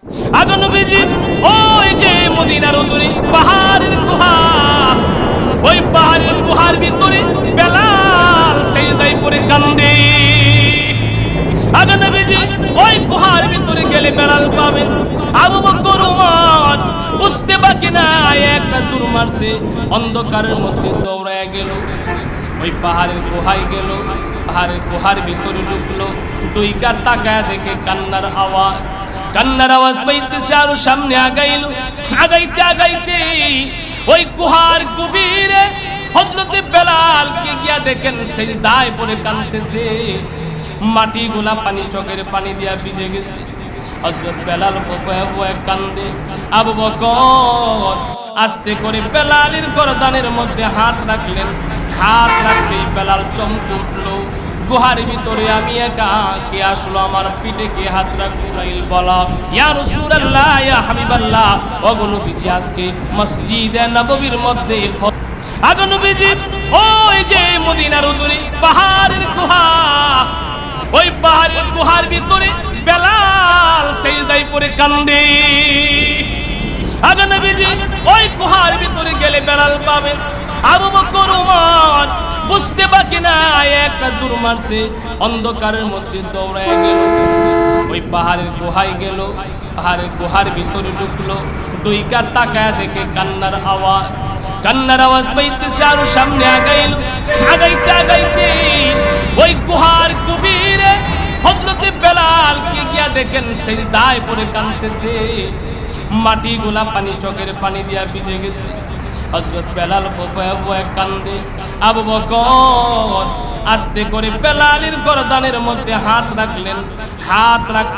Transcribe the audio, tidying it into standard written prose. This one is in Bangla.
আগে নবীজি ওই যে মদিনার উদরে পাহাড়ের গুহা, ওই পাহাড়ের গুহার ভিতরে বেলাল সিজদায় পড়ে কান্দে। আগে নবীজি ওই গুহার ভিতরে গেলে বেলাল পাবেন। আবু বকর ওমর বুঝতে বাকি না, একটা দূর মারছে, অন্ধকারের মধ্যে দৌড়ায় গেল, ওই পাহাড়ের গুহায় গেল, পাহাড়ের গুহার ভিতরে ঢুকলো, দুইটা তাকায় দেখে কান্নার আওয়াজ, কান্নার আওয়াজ পাইতেছে, আরো সামনে আগাইলো, আগাইতে আগাইতে ওই গুহার গভীরে হযরতে বেলালকে গিয়া দেখেন সিজদায় পড়ে কাঁদতেছে, মাটিগুলা পানি, চোখের পানি দিয়া ভিজে গেছে। হযরত বেলাল ফোফায় ফোফায় কান্দে। আবু বকর আস্তে করে বেলালের গর্দানের মধ্যে হাত রাখলেন, হাত রাখতেই বেলাল চমকে উঠলো। গুহার ভিতরে আমি একা, কে আসলো আমার পিঠে, কে হাত রাখলো? বলা, ইয়া রাসূলুল্লাহ, ইয়া হাবিবাল্লাহ, ওগো নবীজি আজকে মসজিদে নববীর মধ্যে আগে নবীজি ওই যে মদিনার উদরে পাহাড়ের গুহা, ওই পাহাড়ের গুহার ভিতরে বেলাল সিজদায় পড়ে কান্দে। আগে নবীজি ওই গুহার ভিতরে গেলে বেলাল পাবেন। আবু বকর ওমর বুঝতে বাকি না, একটা দূর মারছে, অন্ধকারের মধ্যে দৌড়ায় গেল, ওই পাহাড়ের গুহায় গেল, পাহাড়ের গুহার ভিতরে ঢুকলো, দুইটা তাকায় দেখে কান্নার আওয়াজ, কান্নার আওয়াজ পাইতেছে, আরো সামনে আগাইলো, আগাইতে আগাইতে ওই গুহার গভীরে হযরতে বেলালকে গিয়া দেখেন সিজদায় পড়ে কাঁদতেছে, মাটিগুলা পানি, চোখের পানি দিয়া ভিজে গেছে। হযরত বেলাল ফোফায় ফোফায় কান্দে। আবু বকর আস্তে করে বেলালের গর্দানের মধ্যে হাত রাখলেন, হাত রাখ